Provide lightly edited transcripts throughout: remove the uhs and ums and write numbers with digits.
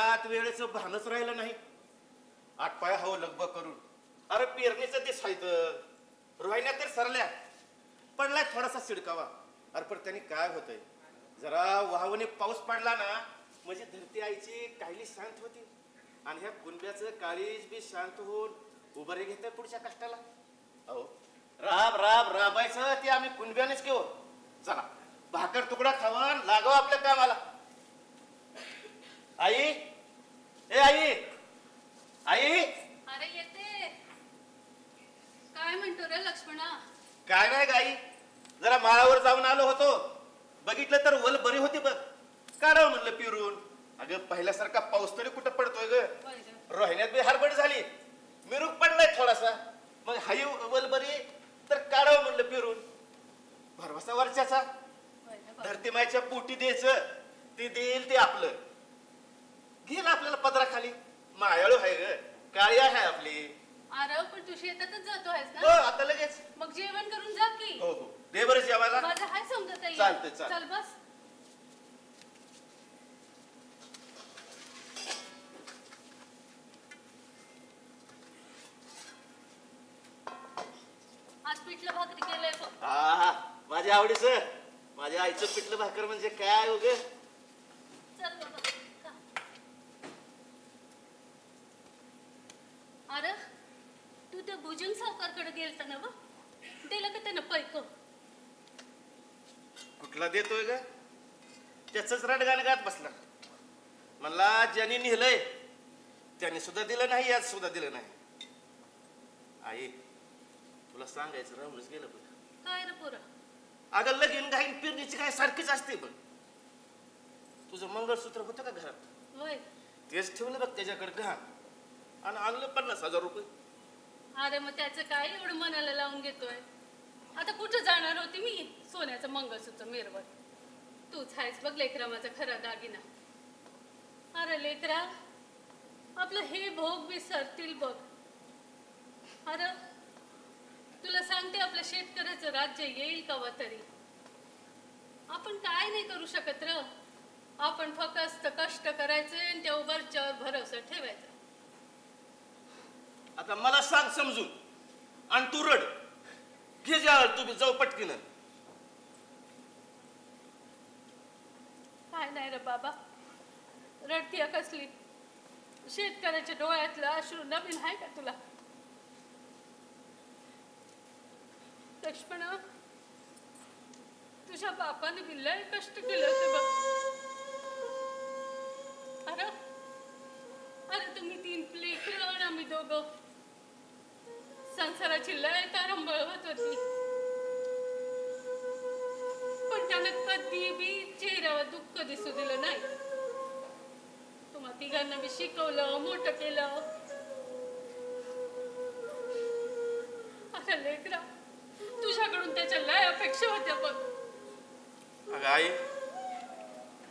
रानात वेळेचं भानच राहिलं नाही. आटपाया हवं लगबग करून. अरे पेरणीचं दिसायचं रोहिण्यात तर सरल्या पडलाय थोडासा शिडकावा. अरे पण त्यांनी काय होतंय जरा वाहवणे पाऊस पडला ना म्हणजे धरती आईची काहीली शांत होती आणि ह्या कुंब्याचं काळीज बी शांत होऊन उभं रे घेतंय पुढच्या कष्टाला. अहो राब राब राबायचं ते आम्ही कुंब्यानेच घेऊ. चला भाकर तुकडा खावा लागव आपल्या कामाला. आई ए आई आई. अरे येते. काय म्हणतो रे लक्ष्मणा? काय नाही गाई जरा माळावर जाऊन आलो होतो. बघितलं तर वल बरी होती बघ. काढावं म्हणलं पिरून. अगं पहिल्यासारखा पाऊस तरी कुठं पडतोय ग. रोहिण्यात बी हरबड झाली. मिरूक पडलाय थोडासा. मग हाई वल बरी तर काढावं म्हणलं पिरून. भरवसा वर्षाचा धरतीमाईच्या पोटी द्यायचं ते देईल ते आपलं. घेईल आपल्याला पदराखाली. मायाळू आहे ग काळी आहे आपली. अरे पण तू शेतातच जातो आहेस हो ना? आता लगेच. मग जेवण करून जा की. हो हो दे बरं जेवायला. माझं हाय समजत आहे. चालतंय चल बस. आज पिठलं भाकरी केलंय बघ. हा माझ्या आवडीचं. माझ्या आईचं पिठलं भाकर म्हणजे काय हो ग. चल बाबा खा. अरे तू त्या भुजंग सावकारकडे गेलता ना? दिलं का त्यानं पैक? कुठला देतोय ग. त्याच रडगाणं गात बसला. म्हणला ज्यांनी नेलंय त्यांनी सुद्धा दिलं नाही यात सुद्धा दिलं नाही. आई तुला सांगायचं राहूनच गेलं बघ. काय रे पोरा? अगं लगीन घाईन पिरणीची काय सारखीच असते बघ. तुझं मंगळसूत्र होतं का घरात? होय. तेच ठेवलं बघ त्याच्याकडे घाण आणि आणलं 50,000 रुपये. अरे मग त्याचं काय एवढं मनाला लावून घेतोय? आता कुठं जाणार होती मी सोन्याचं मंगळसूत्र मिरवत. तूच आहेस बघ लेकरा माझा खरा दागिना. अरे लेकरा आपलं हे भोग विसरतील बघ. अरे तुला सांगते आपल्या शेतकऱ्याचं राज्य येईल कवा तरी. आपण काय नाही करू शकत र. आपण फक्त कष्ट करायचे आणि त्या वरच्यावर भरोसा ठेवायचा. आता मला सांग समजून आणि तू रड. घे जा तुम्ही जाऊ पटकीनं. काय नाही रे बाबा रडतीय कसली? शेतकऱ्याच्या डोळ्यातलं अश्रू नवीन आहे का तुला? लक्ष्मणा तुझ्या बापाने बी लय कष्ट केले होते बघ. अरे अरे तुम्ही 3 लेकरं आणि आम्ही दोघं. संसाराची लय तारंबळ होत होती पण त्यानं कधी बी चेहऱ्यावर दुःख दिसू दिलं नाही. तुम्हा तिघांना बी शिकवलं मोठं केलं. अरे लेकरा तुझ्याकडून त्याच्या लय अपेक्षा होत्या बघ. अगं आई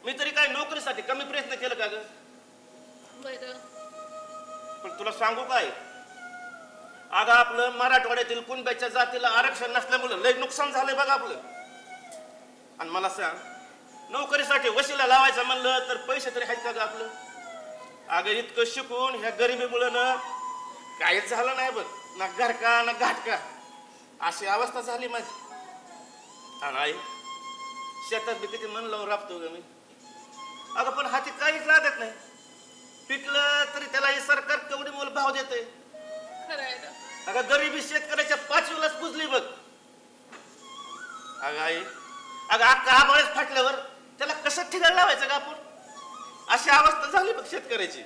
मी तरी काय नोकरीसाठी कमी प्रयत्न केलं का ग? बरं पण तुला सांगू काय अगं आपलं मराठवाड्यातील कुणब्याच्या जातीला आरक्षण नसल्यामुळे लय नुकसान झालंय बघ आपलं. आणि मला सांग नोकरीसाठी वशिला लावायचं म्हणलं तर पैसे तरी आहेत का ग आपलं? अगं इतकं शिकून ह्या गरिबीमुळे ना काहीच झालं नाही बघ. ना घरका ना घाटका अशी अवस्था झाली माझी. आणि आई शेतात बी किती मन लावून राबतो ग मी. अगं पण हाती काहीच लागत नाही. पिकलं तरी त्याला हे सरकार केवढी मोल भाव देते. अगं गरिबी शेतकऱ्याच्या 5वीलाच पुजली बघ. अगं आई अगं अख्खा आभाळच फाटल्यावर त्याला कसं ठिकाण लावायचं का आपण? अशी अवस्था झाली बघ शेतकऱ्याची.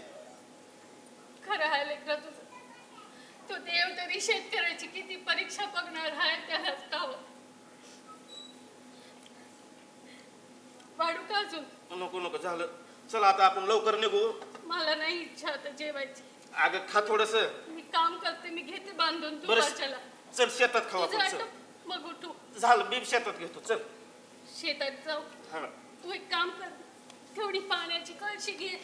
खरं आहे लेकरा तुझं. तो देव तरी शेतकऱ्याची किती परीक्षा बघणार आहे त्यालाच ठाऊक. वाढू का अजून? नको नको झालं. चला आता आपण लवकर निघू. मला नाही इच्छा आता जेवायची. अगं खा थोडस. मी काम करते मी घेते बांधून तू बरं वाचायला. चल शेतात खाऊ आपण. चल मग उठू. झालं मी शेतात घेतो. चल शेतात जाऊ. हा तू एक काम कर थोडी पाण्याची कळशी घे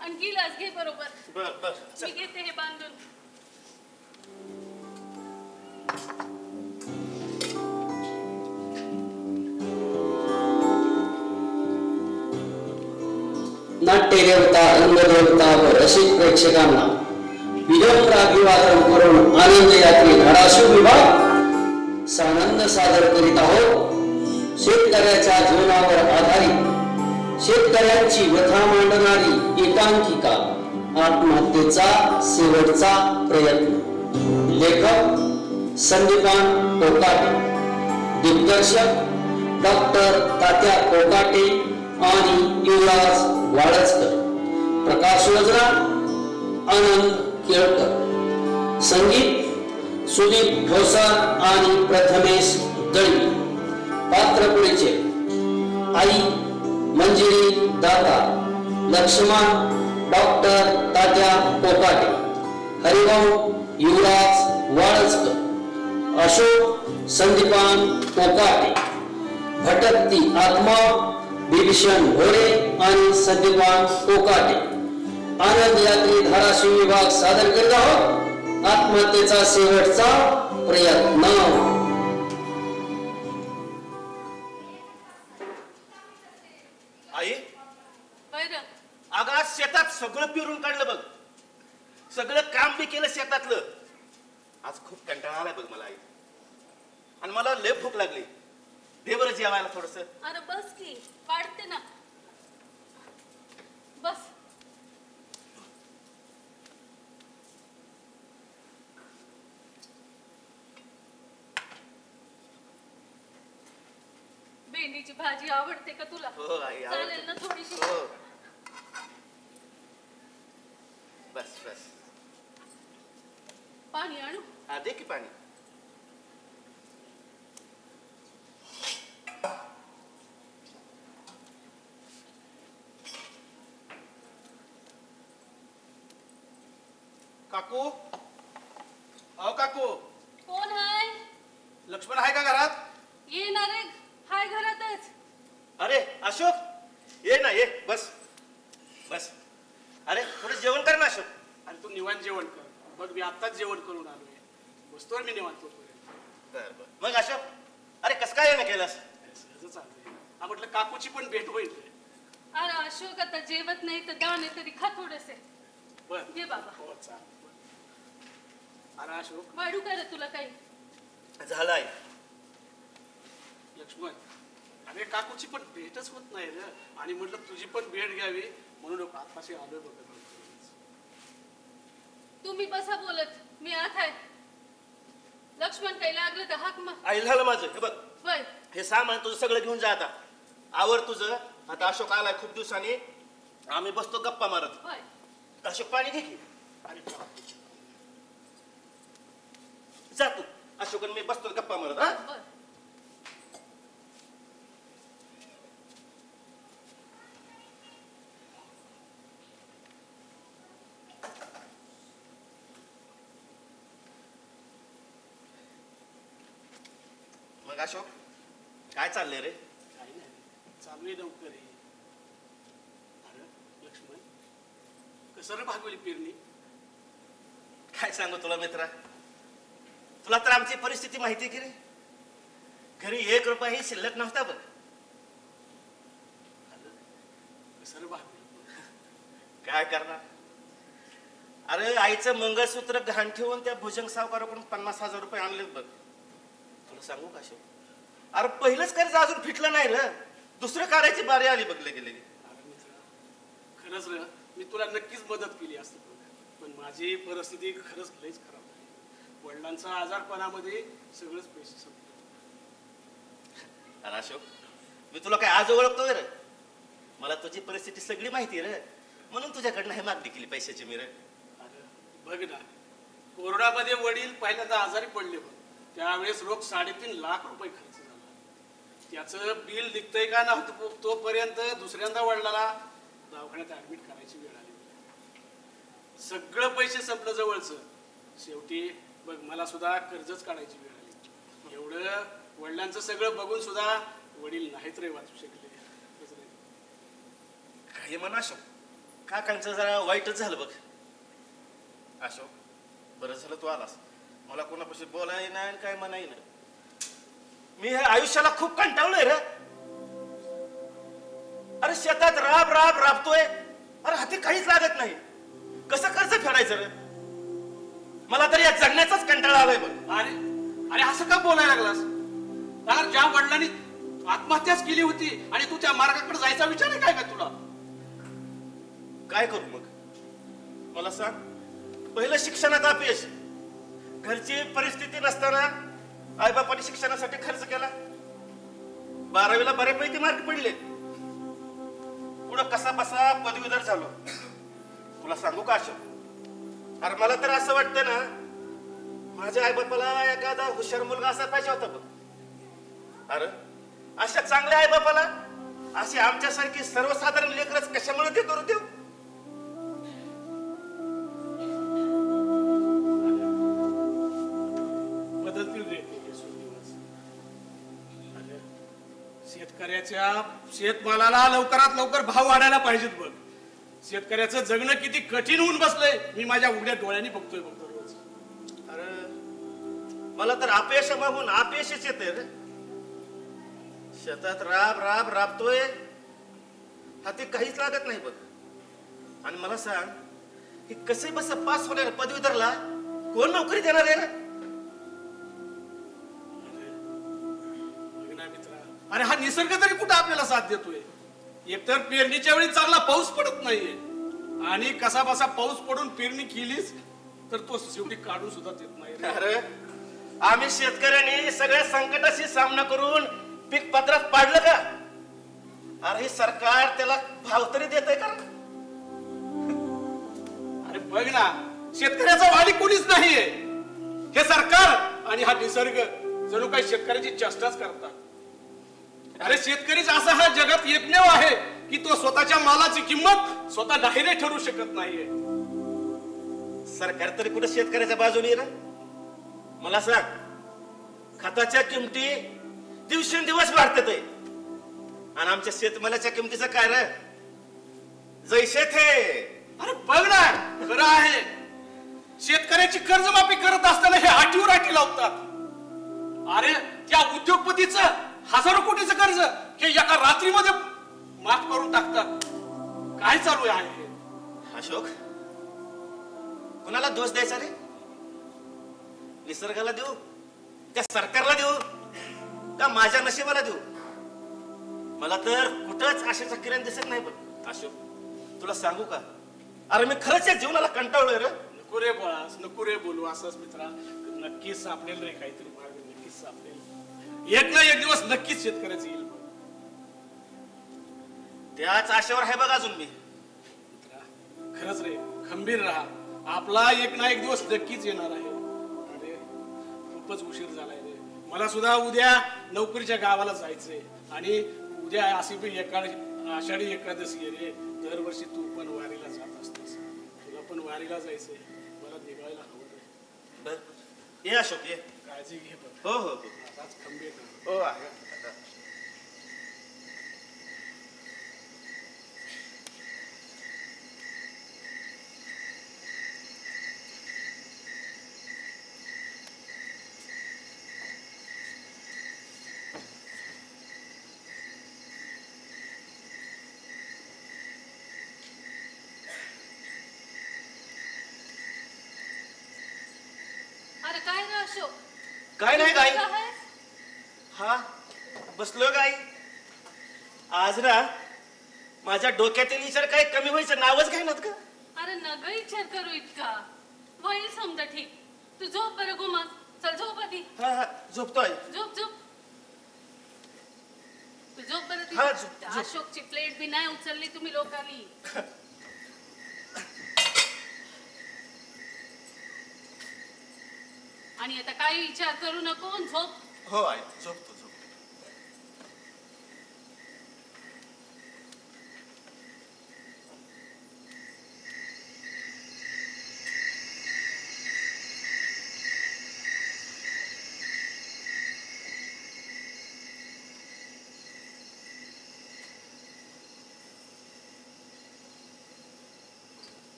आणि गिलास घे बरोबर. बर बर मी घेते हे बांधून. नाट्यदेवता रंगदेवता व रसिक प्रेक्षकांना विनम्र अभिवादन करून आनंद यात्री धाराशिव विभाग सानंद सादर करीत आहोत. शेतकऱ्याच्या जीवनावर आधारित शेतकऱ्यांची व्यथा मांडणारी एकांकिका आत्महत्येचा शेवटचा प्रयत्न. लेखक संदीपान कोकाटे, दिग्दर्शक डॉक्टर तात्या कोकाटे आणि युवराज वाळचकर. प्रकाश योजना आनंद केळकर. संगीत सुदीप ढोसार आणि प्रथमेश दळवी. पात्र परिचय: आई मंजिरी दाता, लक्ष्मण डॉक्टर तात्या कोकाटे, हरिभाऊ युवराज वाळचकर, अशोक संदीपान कोकाटे, भटकती आत्मा बिभीषण घोडे आणि संदीपान कोकाटे. आनंद यात्री धाराशिव विभाग सादर करीत आहोत आत्महत्येचा शेवटचा प्रयत्न. आई, बरं अगं आज शेतात सगळं पिरून काढलं बघ, सगळं काम बी केलं शेतातलं. आज खूप कंटाळा आलाय बघ मला आई, आणि मला लय भूक लागली. दे बरं जेवायला थोडस. अरे बस की, वाढते ना, बस. भेंडीची भाजी आवडते का तुला? हो आई, चालेल ना थोडीशी? हो. बस बस. पाणी आणू? हा दे की पाणी. काकू, अहो काकू, कोण हाय? लक्ष्मण आहे का घरात? येणार आहे, हाय घरातच. अरे अशोक, ये ना, ये बस बस. अरे थोडं जेवण कर ना अशोक. आणि तू निवांत जेवण कर. बघ मी आत्ताच जेवण करून आलोय, बसतोय मी निवांत. बर बर. मग अशोक, अरे कस काय येणं केलंस? सहजच चालतंय. हा म्हटलं काकूची पण भेट होईल. अरे अशोक, आता जेवत नाही तर दाणे तरी खा थोडेसे. बर ये बाबा. हो चाल. अरे अशोक, वाढू का रे तुला काही? झालं आहे. लक्ष्मण, अरे काकूची पण भेटच होत नाही रे, आणि म्हटलं तुझी पण भेट घ्यावी म्हणून आत्ताशी आलोय बघ. तुम्ही बसा बोलत, मी आत आहे. लक्ष्मण काही लागलं तर हाक मार. आई झालं माझं. हे बघ, वय हे सामान तुझं सगळं घेऊन जा आता. आवर तुझं. आता अशोक आलाय खूप दिवसांनी, आम्ही बसतो गप्पा मारत. वय अशोक पाणी घे की. अरे जा तू. अशोक आणि मी बसतो गप्पा मारत. हा बर. मग अशोक, काय चाललंय रे? काही नाही, चालू आहे लवकर. अरे लक्ष्मण, कसं रे भागवली पेरणी? काय सांगू तुला मित्रा, तुला तर आमची परिस्थिती माहिती की रे. घरी 1 रुपयाही शिल्लक नव्हता बघ. कसं रे भागवली? काय करणार? अरे आईचं मंगळसूत्र गहाण ठेवून त्या भुजंग सावकाराकडून 50,000 रुपये आणलेत बघ. तुला सांगू का अशोक, अरे पहिलंच कर्ज अजून फिटलं नाही रे, दुसरं काढायची बारी आली बघले गेले. अरे मित्रा, खरंच रे, मी तुला नक्कीच मदत केली असती, पण माझी परिस्थिती खरंच लईच खराब आहे. वडिलांच्या आजारपणामध्ये सगळंच पैसे संपले. अरे अशोक, मी तुला काय आज ओळखतोय रे? मला तुझी परिस्थिती सगळी माहिती रे, म्हणून तुझ्याकडनं हे मागणी केली पैशाची मी रे. अरे बघ ना, कोरोनामध्ये वडील पहिल्यांदा आजारी पडले बघ, त्यावेळेस रोख 3.5 लाख रुपये खर्च झाला. त्याचं बिल निघतंय का नव्हतं तोपर्यंत दुसऱ्यांदा वडिलाला दवाखान्यात ऍडमिट करायची वेळ आली. सगळं पैसे संपलं जवळचं. शेवटी बघ मला सुद्धा कर्जच काढायची वेळ आली. एवढं वडिलांचं सगळं बघून सुद्धा वडील नाहीत रे वाचू शकले. काही म्हणा अशोक, काकांचं जरा वाईटच झालं बघ. अशोक, बरं झालं तू आलास. मला कोणापाशी बोलाय नाही आणि काय म्हणाय नाही. मी ह्या आयुष्याला खूप कंटाळलोय रे. अरे शेतात राब राब राबतोय, अरे हाती काहीच लागत नाही, कसं कर्ज फेडायचं रे? मला तर या जगण्याचाच कंटाळा आलाय बघ. अरे अरे असं का बोलायला लागलास? अरे ज्या वडिलांनी आत्महत्याच केली होती आणि तू त्या मार्गाकडे जायचा विचार आहे काय का तुला? काय करू मग? मला सांग. पहिलं शिक्षणात अपयश, घरची परिस्थिती नसताना आईबापाने शिक्षणासाठी खर्च केला. 12वीला बऱ्यापैकी मार्क पडले, पुढं कसा बसा पदवीधर झालो. तुला सांगू का अशोक, अरे मला तर असं वाटतं ना, माझ्या आईबापाला एखादा हुशार मुलगा असा पाहिजे होता बघ. अरे अशा चांगल्या आईबापाला अशी आमच्यासारखी सर्वसाधारण लेकरच कशामुळे देतो रे देव? बदलतील रे दिवस. शेतकऱ्याच्या शेतमालाला लवकरात लवकर भाव वाढायला पाहिजेत बघ. शेतकऱ्याचं जगणं किती कठीण होऊन बसलंय, मी माझ्या उघड्या डोळ्यांनी बघतोय बघ दररोज. अरे मला तर अपयश मागून अपयशच येते रे. शेतात राबतोय, हाती काहीच लागत नाही बघ. आणि मला सांग, की कसे बस पास होणार पदवीधरला कोण नोकरी देणार आहे? अरे हा निसर्ग तरी कुठं आपल्याला साथ देतोय? एकतर पेरणीच्या वेळी चांगला पाऊस पडत नाहीये, आणि कसा बसा पाऊस पडून पेरणी केलीच तर तो शेवटी काढून सुद्धा देत नाही. अरे आम्ही शेतकऱ्यांनी सगळ्या संकटाशी सामना करून पीक पत्रात पाडलं का? अरे हे सरकार त्याला भाव तरी देतंय का? अरे बघ ना, शेतकऱ्याचा वाली कोणीच नाहीये. हे सरकार आणि हा निसर्ग जणू काही शेतकऱ्याची चेष्टाच करतात. अरे शेतकरीच असा हा जगात एकमेव आहे की तो स्वतःच्या मालाची किंमत स्वतः नाही ठरवू शकत नाहीये. सरकार तरी कुठे शेतकऱ्याच्या बाजूने ना? मला सांग, खताच्या किमती दिवसेंदिवस वाढतात आणि आमच्या शेतमालाच्या किमतीचं काय रे? जैसे थे. अरे बघ ना, खरं आहे. शेतकऱ्याची कर्जमाफी करत असताना हे आठीवर आठी लावतात. अरे त्या उद्योगपतीचं हजारो कोटीचं कर्ज हे एका रात्रीमध्ये माफ करून टाकतात. काय चालू आहे? अशोक, कुणाला दोष द्यायचा रे? निसर्गाला देऊ, त्या सरकारला देऊ, का माझ्या नशिबाला देऊ? मला तर कुठंच आशेचा किरण दिसत नाही. पण अशोक, तुला सांगू का, अरे मी खरंच या जीवनाला कंटाळलोय रे. नको रे बाळास, नको रे बोलू असंच मित्रा. नक्कीच सापडेल रे काहीतरी मार्ग, नक्कीच सापडेल. एक ना एक दिवस नक्कीच शेतकऱ्याचं येईल. त्याच आशेवर आहे बघ अजून मी. मित्रा खरंच रे, खंबीर राहा. आपला एक ना एक दिवस नक्कीच येणार आहे. अरे खूपच उशीर झालाय रे. मला सुद्धा उद्या नोकरीच्या गावाला जायचंय, आणि उद्या अशी बी आषाढी एकादशी आहे रे. दरवर्षी तू पण वारीला जात असतेस, तुला पण वारीला जायचंय. मला निघायला हवं रे. बर ये अशोक, ये. काळजी घे पण. हो हो आज खंबीर राहा. हो आहे. अरे काय रे अशोक? काय नाही गाई. कुठं आहेस? हा बसलो गाई. आज ना माझ्या डोक्यातील विचार काही कमी व्हायचं नावच घेणार का? अरे नग विचार करू इतका होईल समजा. ठीक, तू झोप बरं गुमान. चल झोप आधी. हा हा झोपतोय. झोप झोप. तू झोप बरं ती. हा, झोप, झोप. अशोकची प्लेट बी नाही उचलली तुम्ही लोकांनी. आणि आता काही विचार करू नको, झोप. हो आहे, झोपतो झोपतो.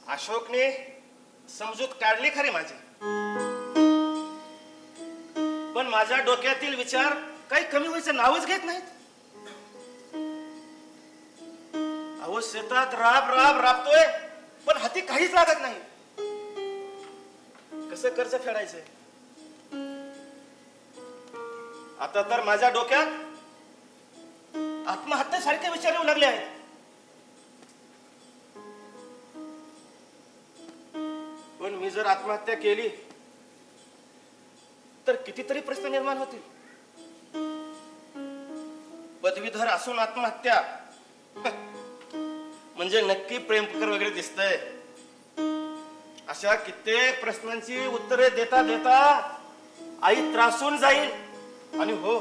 अशोकने समजूत काढली खरी माझी, पण माझ्या डोक्यातील विचार काही कमी व्हायचं नावच घेत नाहीत. अहो शेतात राबतोय पण हाती काहीच लागत नाही. कसं कर्ज फेडायचंय? आता तर माझ्या डोक्यात आत्महत्यासारखे विचार येऊ लागले आहेत. पण मी जर आत्महत्या केली तर कितीतरी प्रश्न निर्माण होतील. पदवीधर असून आत्महत्या म्हणजे नक्की प्रेमकर वगैरे दिसतंय. अशा कित्येक प्रश्नांची उत्तरे देता देता आई त्रासून जाईल आणि हो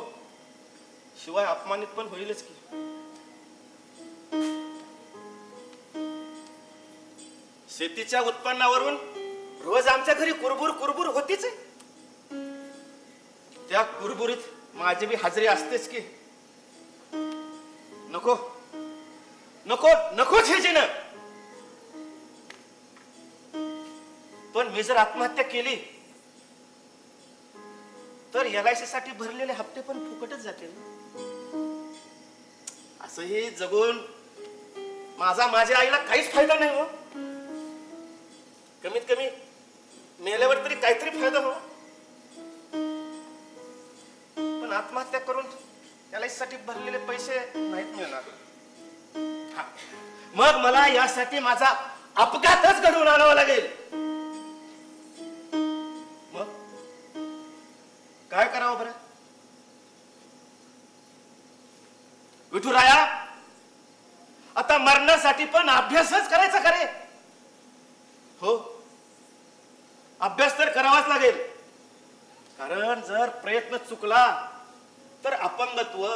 शिवाय अपमानित पण होईलच की. शेतीच्या उत्पन्नावरून रोज आमच्या घरी कुरबुर होतीच आहे. त्या कुरबुरीत माझी बी हजेरी असतेच की. नको नको नको झेजीन. पण मी जर आत्महत्या केली तर LIC साठी भरलेले हप्ते पण फुकटच जातील. असंही जगून माझ्या आईला काहीच फायदा नाही हो. कमीत कमी मेल्यावर तरी काहीतरी फायदा हो. पण आत्महत्या करून LIC साठी भरलेले पैसे नाहीत मिळणार. मग मला यासाठी माझा अपघातच घडवून आणावा लागेल. मग काय करावं बरं? विठुराया, आता मरण्यासाठी पण अभ्यासच करायचा का रे? हो, अभ्यास तर करावाच लागेल. कारण जर प्रयत्न चुकला तर अपंगत्व,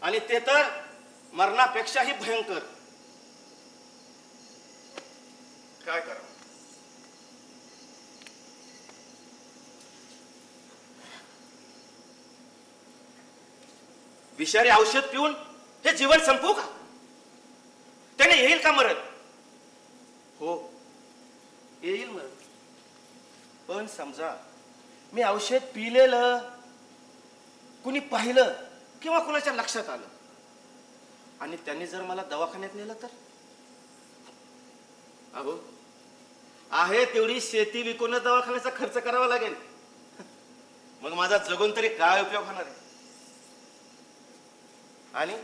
आणि ते तर मरणापेक्षाही भयंकर. काय करावं? विषारी औषध पिऊन हे जीवन संपवू का? त्याने येईल का मरण? हो, येईल मरण. पण समजा मी औषध पिलेलं कुणी पाहिलं किंवा कुणाच्या लक्षात आलं आणि त्यांनी जर मला दवाखान्यात नेलं तर? अहो, आहे तेवढी शेती विकून दवाखान्याचा खर्च करावा लागेल. मग माझा जगून तरी काय उपयोग होणार आहे? आणि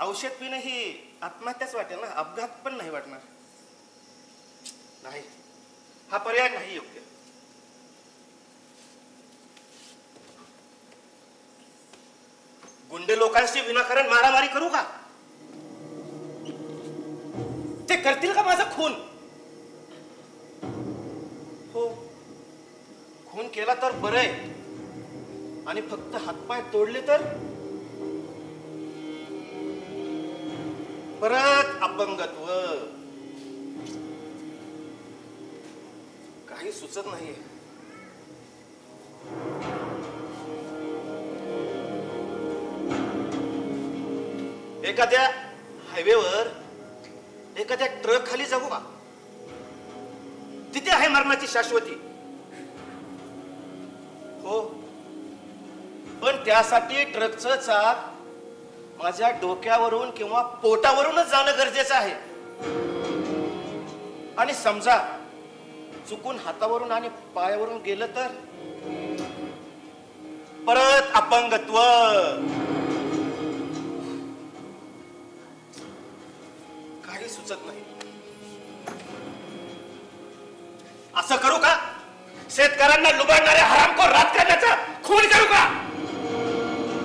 औषध पिणं ही आत्महत्याच वाटेल ना, अपघात पण नाही वाटणार. नाही, हा पर्याय नाही योग्य. गुंडे लोकांशी विनाकारण मारामारी करू का? ते करतील का माझा खून? हो, खून केला तर बरं आहे, आणि फक्त हातपाय तोडले तर परत अपंगत्व. काही सुचत नाहीये. एखाद्या हायवेवर एखाद्या ट्रक खाली जाऊ का? तिथे आहे मरणाची शाश्वती. हो, पण त्यासाठी ट्रकचं चाक माझ्या डोक्यावरून किंवा पोटावरूनच जाणं गरजेचं आहे. आणि समजा चुकून हातावरून आणि पायावरून गेलं तर परत अपंगत्व. काही सुचत नाही. असं करू का? शेतकऱ्यांना लुबाडणाऱ्या हरामखोर राजकारण्याचा खून करू का?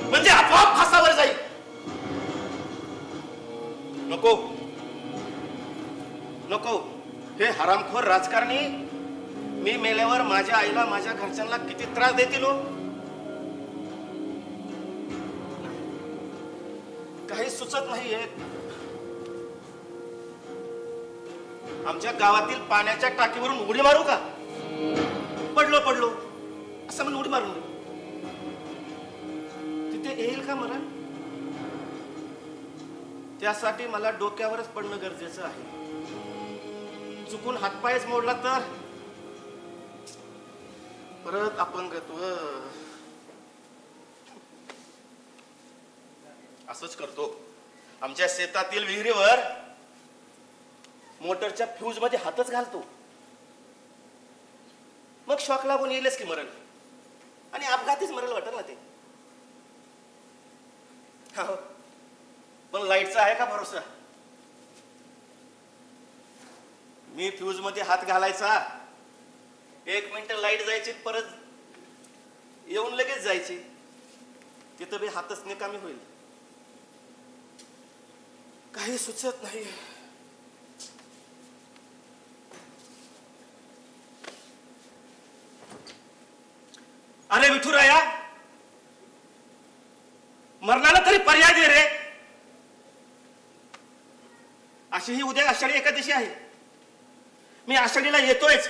म्हणजे आपोआप फासावर जाईल. नको नको, हे हरामखोर राजकारणी मी मेल्यावर माझ्या आईला, माझ्या घरच्यांना किती त्रास देतील हो. काही सुचत नाहीये. आमच्या गावातील पाण्याच्या टाकीवरून उडी मारू का? पडलो असं म्हणून उडी मारून तिथे येईल का मरण? त्यासाठी मला डोक्यावरच पडणं गरजेचं आहे. चुकून हातपायच मोडला तर परत अपंगत्व. असंच करतो. आमच्या शेतातील विहिरीवर मोटरच्या फ्यूज मध्ये हातच घालतो. मग शॉक लागून येईलच की मरण, आणि अपघातीच मरेल वाटेल ना ते. हो, पण लाईटचा आहे का भरोसा? मी फ्यूज मध्ये हात घालायचा, 1 मिनिट लाईट जायची, परत येऊन लगेच जायची, तिथं बी हातच निकामी होईल. काही सुचत नाही. अरे विठुराया, मरणाला तरी पर्याय दे रे. अशी ही उद्या आषाढी एकादशी आहे. मी आषाढीला येतोयच.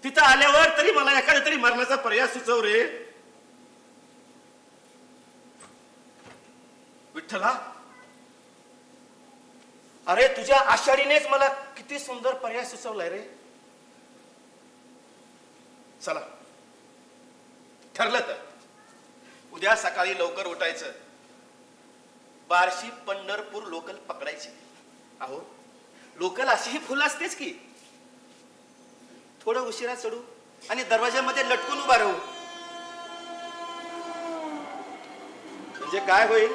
तिथं आल्यावर तरी मला एखादा तरी मरणाचा पर्याय सुचव रे विठ्ठला. अरे तुझ्या आषाढीनेच मला किती सुंदर पर्याय सुचवलाय रे. चला, ठरलं तर उद्या सकाळी लवकर उठायचं, बार्शी पंढरपूर लोकल पकडायची. अहो, लोकल अशी ही फुलं असतेच की. थोडं उशिरा चढू आणि दरवाजामध्ये लटकून उभा राहू. म्हणजे काय होईल,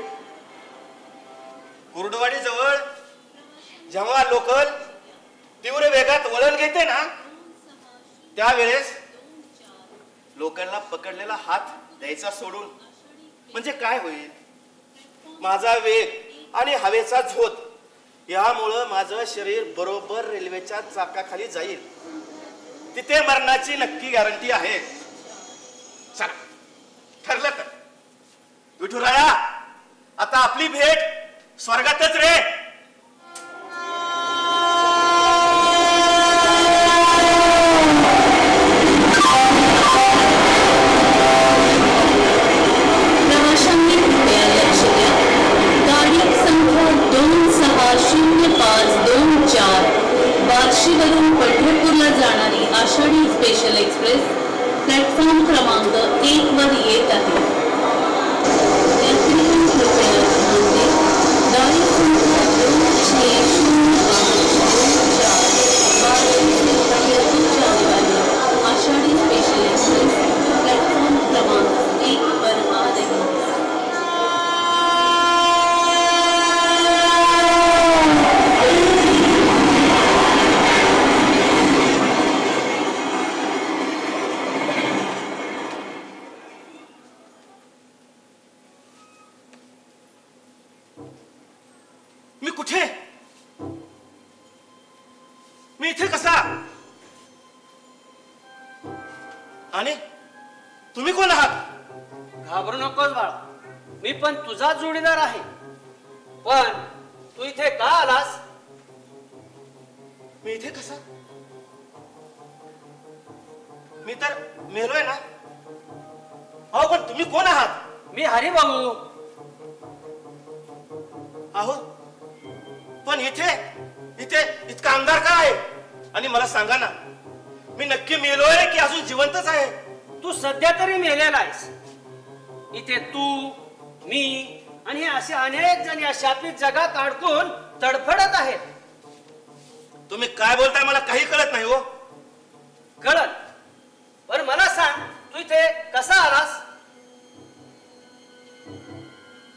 कुर्डवाडी जवळ जेव्हा लोकल तीव्र वेगात वळण घेते ना, त्यावेळेस लोकलला पकडलेला हात द्यायचा सोडून. म्हणजे काय होईल, माझा वेग आणि हवेचा झोत यामुळं माझं शरीर बरोबर रेल्वेच्या चाकाखाली जाईल. तिथे मरणाची नक्की गॅरंटी आहे. चला, ठरलं तर विठुराया, आता आपली भेट स्वर्गातच रे. बार्शीवरून पंढरपूरला जाणारी आषाढी स्पेशल एक्सप्रेस प्लॅटफॉर्म क्रमांक 1 वर येत आहे. यात्रिकांनी कृपया ध्यान दे. गाडी संख्या 26524 आषाढी स्पेशल एक्सप्रेस प्लॅटफॉर्म क्रमांक 1 पर आ रही है. मी कुठे? मी इथे कसा? आणि तुम्ही कोण आहात? घाबरू नकोस बाळा, मी पण तुझा जोडीदार आहे. पण तू इथे का आलास? मी इथे कसा? मी तर मेलोय ना. अहो, पण तुम्ही कोण आहात? मी हरिभाऊ. अहो, पण इथे इथे इतका अंधार का आहे? आणि मला सांगा ना, मी नक्की मेलोय की अजून जिवंतच आहे? तू सध्या तरी मेलेला आहेस. इथे तू, मी आणि असे अनेक जण या शापित जगात अडकून तडफडत आहेत. तुम्ही काय बोलताय मला काही कळत नाही हो. कळत? पण मला सांग, तू इथे कसा आलास?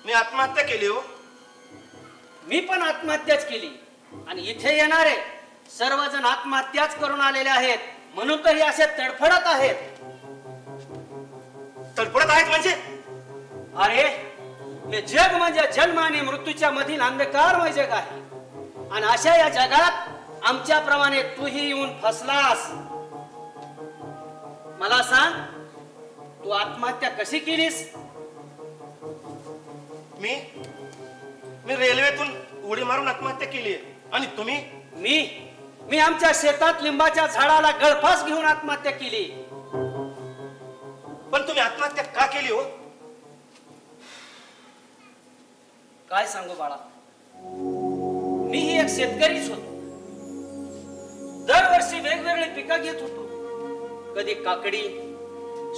मी आत्महत्या केली हो. मी पण आत्महत्याच केली. आणि इथे येणारे सर्वजण आत्महत्याच करून आलेले आहेत, म्हणून तर हे असे तडफडत आहेत. तडफडत आहेत म्हणजे? अरे, हे जग म्हणजे जन्म आणि मृत्यूच्या मधील अंधकारमय जग आहे. आणि अशा या जगात आमच्याप्रमाणे तूही येऊन फसलास. मला सांग, तू आत्महत्या कशी केलीस? मी रेल्वेतून उडी मारून आत्महत्या केली. आणि तुम्ही? मी आमच्या शेतात लिंबाच्या झाडाला गळफास घेऊन आत्महत्या केली. पण तुम्ही आत्महत्या का केली हो? काय सांगू बाळा, मीही एक शेतकरीच होतो. दरवर्षी वेगवेगळी पिकं घेत होतो. कधी काकडी,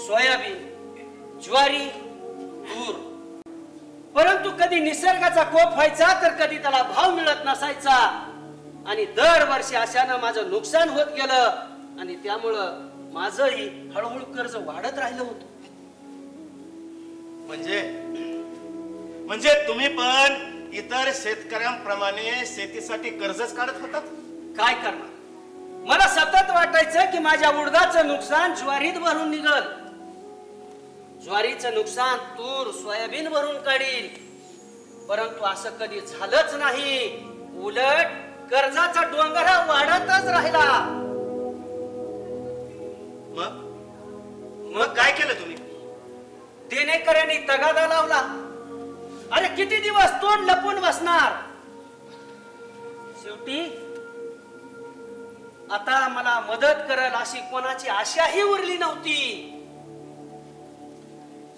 सोयाबीन, ज्वारी, तूर. परंतु कधी निसर्गाचा कोप व्हायचा तर कधी त्याला भाव मिळत नसायचा आणि दरवर्षी अशानं माझं नुकसान होत गेलं आणि त्यामुळं माझंही हळूहळू कर्ज वाढत राहिलं होतं. म्हणजे तुम्ही पण इतर शेतकऱ्यांप्रमाणे शेतीसाठी कर्जच काढत होतात? काय करणार, मला सतत वाटायचं की माझ्या उडदाचं नुकसान ज्वारीत भरून निघल, ज्वारीचं नुकसान तूर सोयाबीन भरून काढील, परंतु असं कधी झालंच नाही. उलट कर्जाचा डोंगर हा वाढतच राहिला. मग काय केलं तुम्ही? देणेकऱ्यांनी तगादा लावला. अरे किती दिवस तोंड लपून बसणार. शेवटी आता मला मदत करल अशी कोणाची आशाही उरली नव्हती.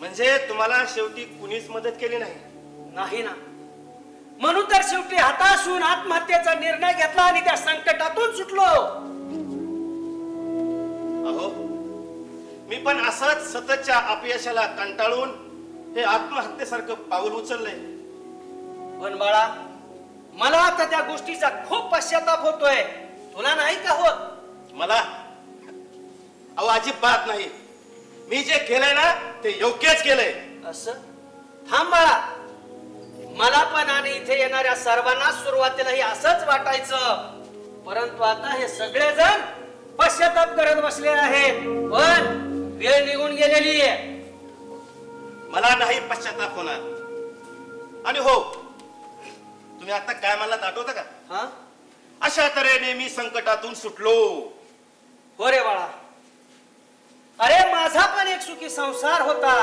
म्हणजे तुम्हाला शेवटी कुणीच मदत केली नाही? नाही ना. म्हणून तर शेवटी हताश होऊन आत्महत्येचा निर्णय घेतला आणि त्या संकटातून सुटलो. अहो, मी पण असंच सततच्या अपयशाला कंटाळून हे आत्महत्येसारखं पाऊल उचललंय. पण बाळा, मला आता त्या गोष्टीचा खूप पश्चाताप होतोय. तुला नाही का होत? मला अहो अजिबात नाही. मी जे केलंय ना ते योग्यच केलंय. असं? थांब बाळा, मला पण आणि इथे येणाऱ्या सर्वांना सुरुवातीलाही असंच वाटायचं, परंतु आता हे सगळेजण पश्चाताप करत बसले आहेत. पण वेळ निघून गेलेली आहे. मला नाही पश्चाताप होणार. आणि हो, तुम्ही आता काय मला आठवतं का? हा, अशा तऱ्हेने मी संकटातून सुटलो. हो रे बाळा. अरे माझा पण एक सुखी संसार होता.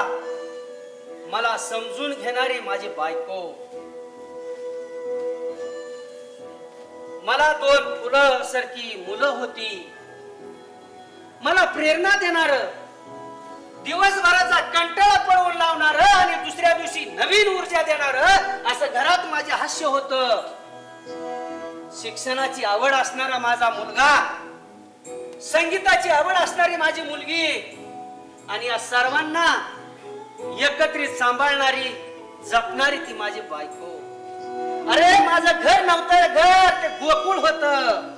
मला समजून घेणारी माझी बायको, मला 2 फुलं सारखी मुलं होती, मला प्रेरणा देणार, दिवसभराचा कंटाळा पळवून लावणार आणि दुसऱ्या दिवशी नवीन ऊर्जा देणार असं घरात माझे हास्य होतं. शिक्षणाची आवड असणारा माझा मुलगा, संगीताची आवड असणारी माझी मुलगी आणि या सर्वांना एकत्रित सांभाळणारी जपणारी ती माझी बायको. अरे माझं घर नव्हतं, घर ते गोकुळ होतं.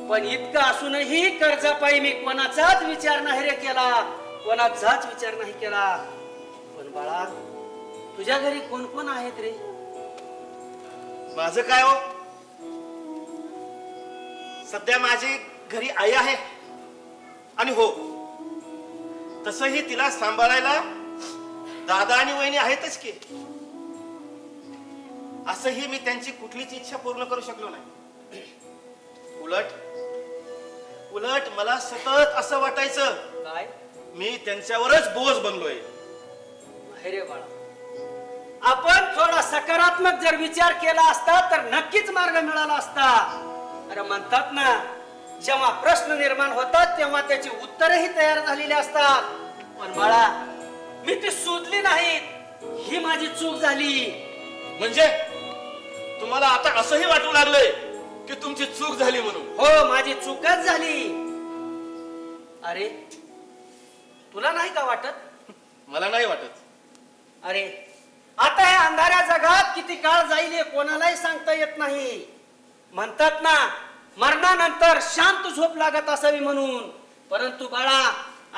पण इतकं असूनही कर्जापायी मी कोणाचाच विचार नाही रे केला, कोणाचाच विचार नाही केला. पण बाळा, तुझ्या घरी कोण कोण आहेत रे? माझं काय हो, सध्या माझी घरी आई आहे. आणि हो, तसही तिला सांभाळायला दादा आणि वहिनी आहेतच की. असंही मी त्यांची कुठलीच इच्छा पूर्ण करू शकलो नाही. उलट मला सतत असं वाटायचं काय मी त्यांच्यावरच बोज बनलोय. रे बाळा, आपण थोडा सकारात्मक जर विचार केला असता तर नक्कीच मार्ग मिळाला असता. अरे म्हणतात ना, जेव्हा प्रश्न निर्माण होतात तेव्हा त्याची उत्तरही तयार झालेली असतात. पण बाळा, मी ती शोधली नाहीत, ही माझी चूक झाली. म्हणजे तुम्हाला आता असंही वाटू लागलंय की तुमची चूक झाली म्हणून? हो, माझी चूकच झाली. अरे तुला नाही का वाटत? मला नाही वाटत. अरे आता या अंधाऱ्या जगात किती काळ जाईल हे कोणालाही सांगता येत नाही. म्हणतात ना, मरणानंतर शांत झोप लागत असावी म्हणून. परंतु बाळा,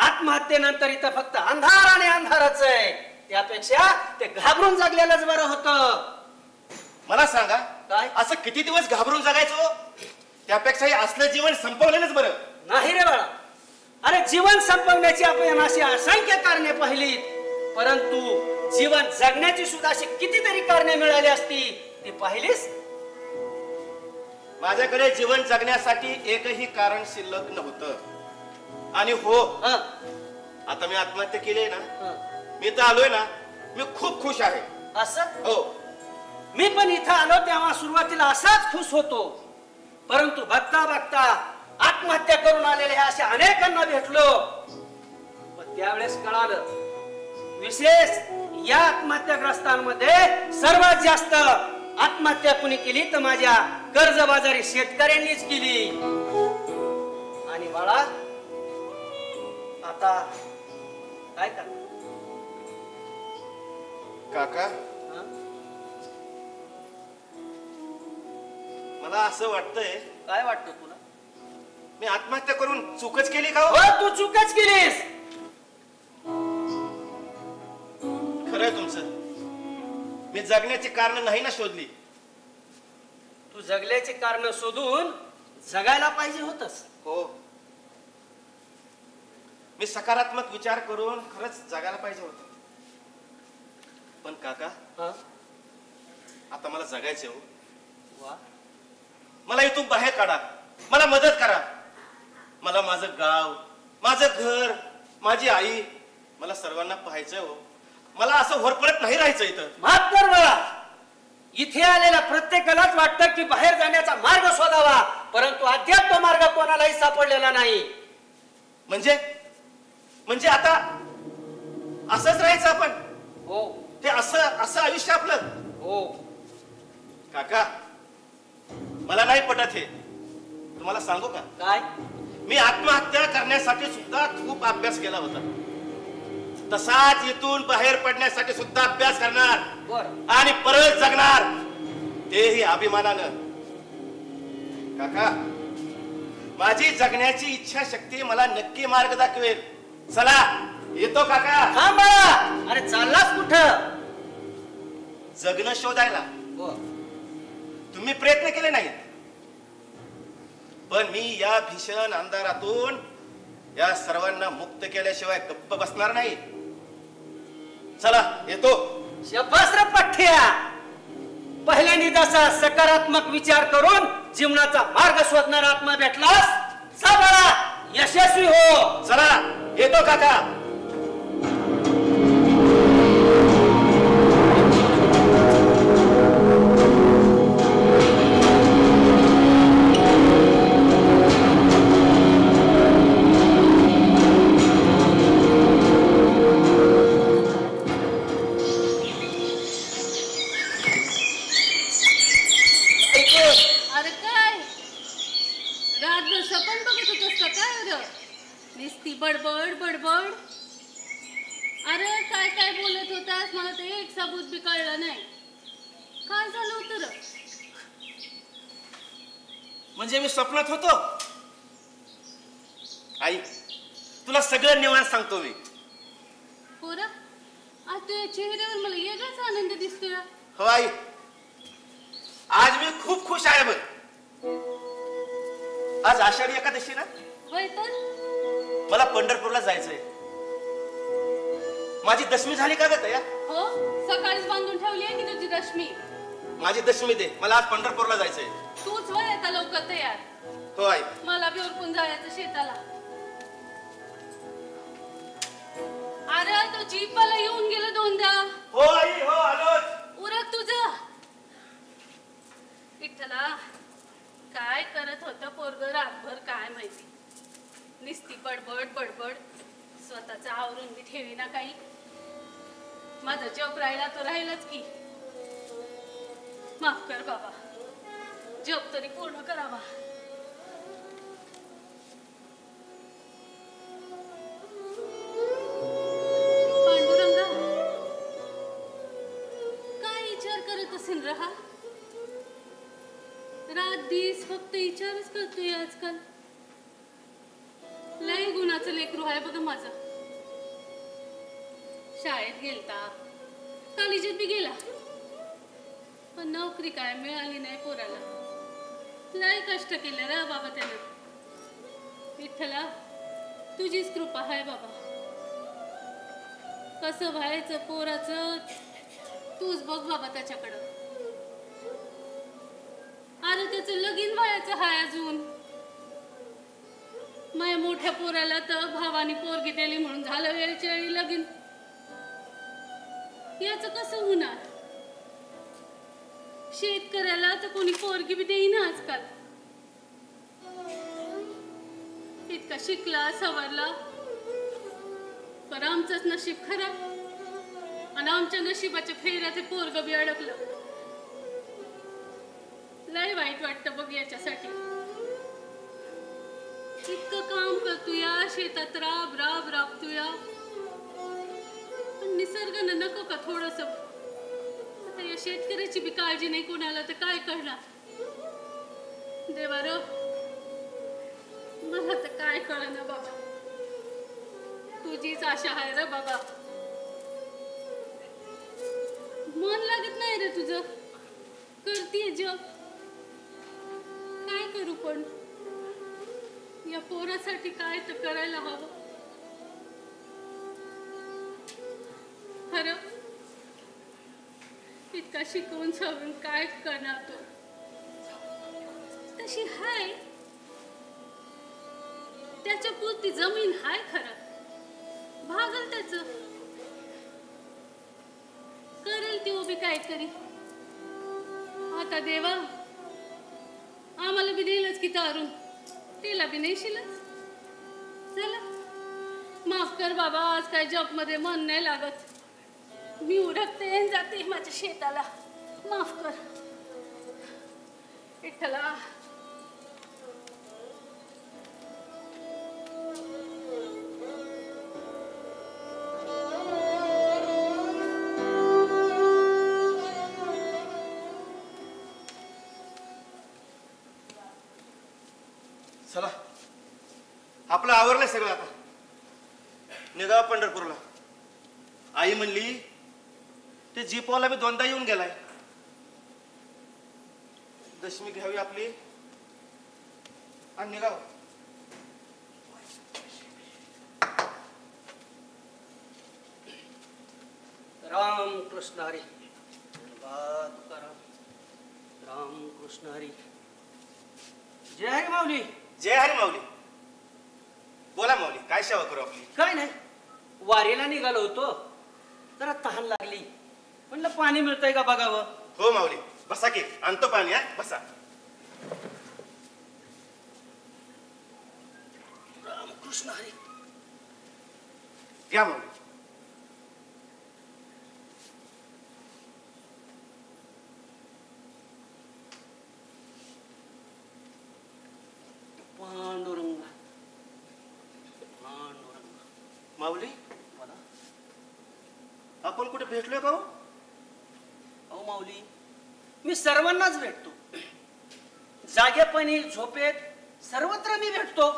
आत्महत्येनंतर इथं फक्त अंधार आणि अंधारच आहे. त्यापेक्षा ते घाबरून जगलेलंच बरं होतं. मला सांगा, काय? असं किती दिवस घाबरून जगायचो? त्यापेक्षा हे असलं जीवन संपवलेलंच बरं. नाही रे बाळा. अरे जीवन संपवण्याची आपण अशी असंख्य कारणे पाहिलीत, परंतु जीवन जगण्याची सुद्धा अशी कितीतरी कारणे मिळाली असती, ती पाहिलीस? माझ्याकडे जीवन जगण्यासाठी एकही कारण शिल्लक नव्हतं. आणि हो, आता मी आत्महत्या केली ना, मी तर आलोय ना, मी खूप खुश आहे. असं? हो. मी पण इथं आलो तेव्हा सुरुवातीला असाच खुश होतो, परंतु बघता बघता आत्महत्या करून आलेल्या अशा अनेकांना भेटलो. पण त्यावेळेस कळालं, विशेष या आत्महत्याग्रस्तांमध्ये सर्वात जास्त आत्महत्या कुणी केली तर माझ्या कर्जबाजारी शेतकऱ्यांनीच केली. आणि बाळा, आता काय करणार? काका, हा? मला असं वाटतंय, काय वाटतं तुला? मी आत्महत्या करून चूकच केली का हो? हो, तू चुकच केलीस. खरंय तुमचं. मी जगण्याची कारण नाही ना शोधली. तू जगल्याची कारण शोधून जगायला पाहिजे होतस. हो, मी सकारात्मक विचार करून खरंच जगायला पाहिजे होतं. पण काका, हा? आता मला जगायचे हो. वा, मला इथून बाहेर काढा, मला मदत करा. मला माझं गाव, माझं घर, माझी आई, मला सर्वांना पाहायचंय हो. मला असं होरपळत नाही राहायचं इथं. माफ कर मला. इथे आलेल्या प्रत्येकालाच वाटतं की बाहेर जाण्याचा मार्ग शोधावा, परंतु अद्याप तो मार्ग कोणालाही सापडलेला नाही. म्हणजे आता असंच राहायचं आपण? हो हे असं आयुष्य आपलं? हो. काका, मला नाही पटत हे. तुम्हाला सांगू का? काय? मी आत्महत्या करण्यासाठी सुद्धा खूप अभ्यास केला होता. तसाच इथून बाहेर पडण्यासाठी सुद्धा अभ्यास करणार बर. आणि परत जगणार, तेही अभिमानानं. काका, माझी जगण्याची इच्छा शक्ती मला नक्की मार्ग दाखवेल. चला, येतो काका. थांब बाळा. अरे चाललास कुठं? जगणं शोधायला. हो. तुम्ही प्रयत्न केले नाहीत, पण मी या भीषण अंधारातून या सर्वांना मुक्त केल्याशिवाय गप्प बसणार नाही. चला, येतो. शब्बास रे पठ्ठ्या. पहिल्यांदा जसा सकारात्मक विचार करून जीवनाचा मार्ग शोधणारा आत्मा भेटलास, जा बाळा, यशस्वी हो. चला, येतो काका. अरे काय रातभर सपन बघत होतस का काय? अरे नुसती बडबड बडबड. अरे काय काय बोलत होतास, मला तर एक सबूत बी कळलं नाही. काय झालं होतं र? म्हणजे मी स्वप्नात होतो? आई, तुला सगळं निवांत सांगतो मी. पोरा, आज तुझ्या चेहऱ्यावर मला वेगळाच आनंद दिसतोय. हो आई, आज मी खूप खुश आहे बघ. आज आषाढी एकादशी ना? वय तर मला पंढरपूरला जायचंय. माझी दशमी झाली का ग तया? हो, सकाळीच बांधून ठेवली आहे की तुझी रश्मी. माझी दशमी दे, मला आज पंढरपूरला जायचंय. तूच वय आता लवकर तयार. हो आई. मला बी उरकून जायचं शेताला. अरे तो जीपाला येऊन गेलं दोनदा. हो आई, हो आलोच. उरक तुझं. विठ्ठला, काय करत होतं पोरग रातभर काय माहिती. निस्ती बडबड बडबड, स्वतःच आवरून बी ठेवी ना काही. माझा जप राहिला तो राहिलाच की. माफ कर बाबा, जप तरी पूर्ण करावा. पांडुरंगा, काय विचार करत असेल रहा? रात दिस फक्त विचारच करतोय आजकाल. लय गुणाचं लेकरू आहे बघ माझा. शाळेत गेलता, कॉलेजात बी गेला, पण नोकरी काय मिळाली नाही पोराला. लय कष्ट केले रे बाबा त्यानं. विठ्ठला, तुझीच कृपा आहे बाबा. कसं व्हायचं पोराचं तूच बघ बाबा त्याच्याकडं. अरे त्याचं लगीन व्हायचं हाय अजून. माझ्या मोठ्या पोराला तर भावानी पोरगी दिली म्हणून झालं वेळच्या वेळी लगीन. याचं कसं होणार? शेतकऱ्याला तर कोणी पोरगी बी देईना आजकाल. इतका शिकला सवरला, पण आमचंच नशीब खराब आणि आमच्या नशिबाच्या फेऱ्यात ते पोरग बी अडकलं. लय वाईट वाटतं बघ याच्यासाठी. इतकं काम करतोया, शेतात राब राब राबतोया, पण निसर्गानं नको का थोडस? आता या शेतकऱ्याची बी काळजी नाही कोणाला तर काय करणार? देवा रे, मला तर काय कळना बाबा. तुझीच आशा आहे रे बाबा. मन लागत नाही रे तुझं. करतीये जग. काय करू पण या पोरासाठी काय तर करायला हवं. खरं इतका शिकवून सवरून काय करणार तो. तशी हाय त्याच्या पुरती जमीन हाय खरं. भागल त्याच करेल ती उभी काहीतरी. आता देवा आम्हाला बी दिलंच की तारून, तिला बी नाही शिलच. चला माफ कर बाबा, आज काय जॉब मध्ये मन नाही लागत. मी उरकते जाते माझ्या शेताला. माफ कर विठ्ठला. चला आपलं आवरलंय सगळं. आता निघावा पंढरपूरला. आई म्हणली ते जीपवाला बी दोनदा येऊन गेलाय. दशमी घ्यावी आपली आणि निघावं. राम कृष्ण हरी. राम कृष्ण हरी. जय हरी माऊली. जय हरी माऊली. बोला माऊली, काय सेवा करू आपली? काय नाही, वारीला निघालो होतो, जरा तहान लागली, म्हणलं पाणी मिळतंय का बघावं. हो माऊली, बसा की, आणतो पाणी. बसा. रामकृष्ण हरी. घ्या माऊली. पांडुरंग. पांडुरंग. माऊली मला आपण कुठे भेटलोय का? अहो माऊली, मी सर्वांनाच भेटतो. जागेपणी झोपेत सर्वत्र मी भेटतो.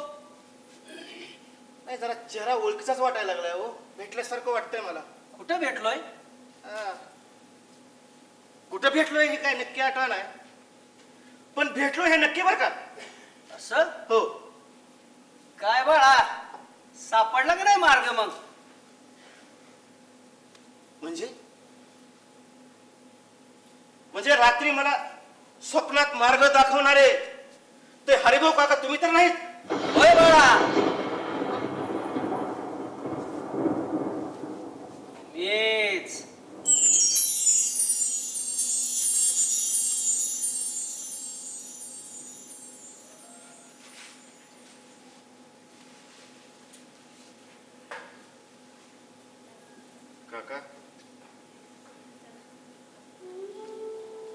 नाही, जरा चेहरा ओळखीचाच वाटायला लागलाय. हो, भेटल्यासारखं वाटतंय मला. कुठं भेटलोय? कुठं भेटलोय हे काय नक्की आठवण आहे, पण भेटलो हे नक्की बरं का. असं? हो. काय बाळा, सापडला का नाही मार्ग मग? म्हणजे रात्री मला स्वप्नात मार्ग दाखवणारे ते हरिभाऊ काका तुम्ही तर नाहीत? होय बाळा, मीच. काका,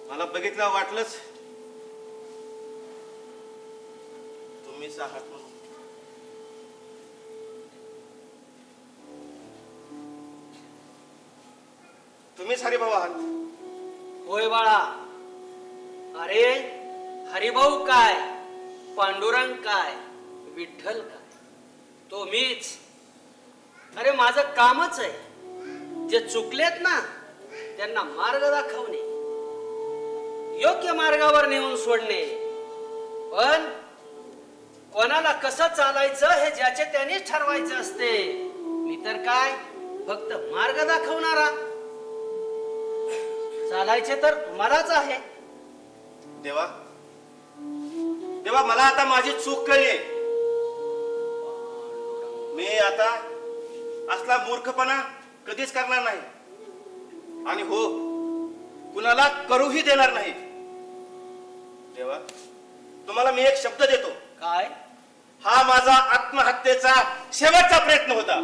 मला बघितलं वाटलंच तुम्हीच आहात म्हणून. तुम्हीच हरिभाऊ आहात. होय बाळा. अरे हरिभाऊ काय, पांडुरंग काय, विठ्ठल काय, तो मीच. अरे माझं कामच आहे, जे चुकलेत ना त्यांना मार्ग दाखवणे, योग्य मार्गावर नेऊन सोडणे. पण कोणाला कसं चालायचं हे ज्याचे त्यानेच ठरवायचं असते. मी तर काय फक्त मार्ग दाखवणारा. चालायचे तर तुम्हालाच आहे. देवा, देवा, मला आता माझी चूक कळली. मी आता असला मूर्खपणा कधीच करणार नाही, आणि हो, कुणाला करूही देणार नाही. देवा, तुम्हाला मी एक शब्द देतो. काय? हा माझा आत्महत्येचा शेवटचा प्रयत्न होता.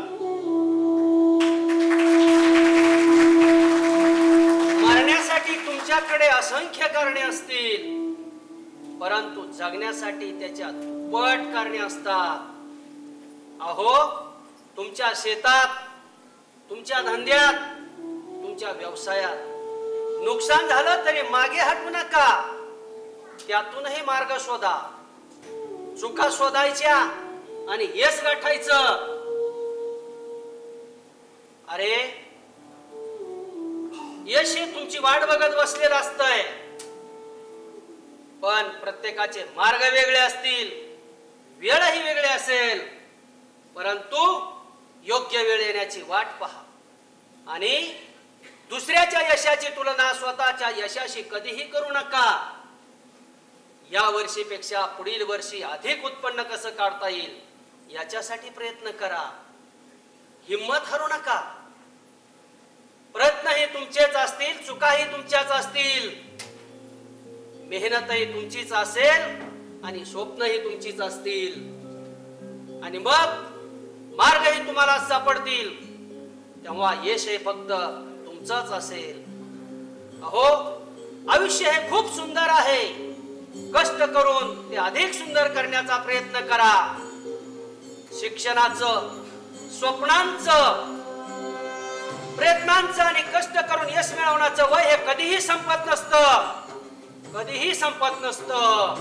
मरण्यासाठी तुमच्याकडे असंख्य कारणे असतील, परंतु जगण्यासाठी त्याच्या दुप्पट कारणे असतात. अहो, तुमच्या शेतात, तुमच्या धंद्यात, तुमच्या व्यवसायात नुकसान झालं तरी मागे हटू नका. त्यातूनही मार्ग शोधा. चुका शोधायच्या आणि यश गाठायचं. अरे यश हे तुमची वाट बघत बसलेलं असतंय, पण प्रत्येकाचे मार्ग वेगळे असतील, वेळही वेगळे असेल, परंतु योग्य वेळ येण्याची वाट पहा आणि दुसऱ्याच्या यशाची तुलना स्वतःच्या यशाशी कधीही करू नका. या वर्षीपेक्षा पुढील वर्षी अधिक उत्पन्न कसं काढता येईल याच्यासाठी प्रयत्न करा. हिम्मत हरू नका. प्रयत्नही तुमचेच असतील, चुकाही तुमच्याच असतील, मेहनतही तुमचीच असेल आणि स्वप्नही तुमचीच असतील, आणि मग मार्गही तुम्हाला सापडतील. तेव्हा यश हे फक्त तुमचंच असेल. अहो, आयुष्य हे खूप सुंदर आहे. कष्ट करून ते अधिक सुंदर करण्याचा प्रयत्न करा. शिक्षणाचं, स्वप्नांचं, प्रयत्नांचं आणि कष्ट करून यश मिळवण्याचं वय हे कधीही संपत नसतं, कधीही संपत नसतं.